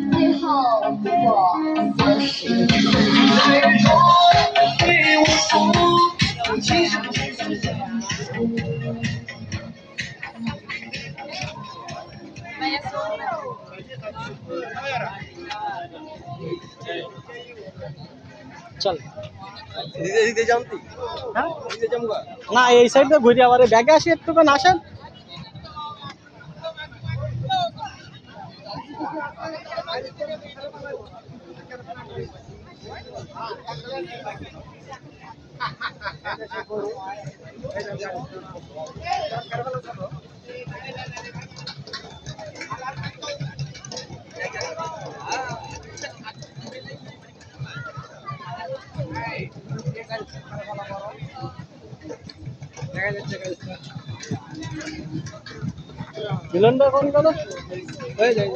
最后我4时。চল দিতে দিতে জানতি হ্যাঁ দিতে জামুগা না এই সাইড দিয়ে ঘুরে আবার ব্যাগে আসি একটুখানি আসেন মিলনটা কোন গেল হয়ে যায়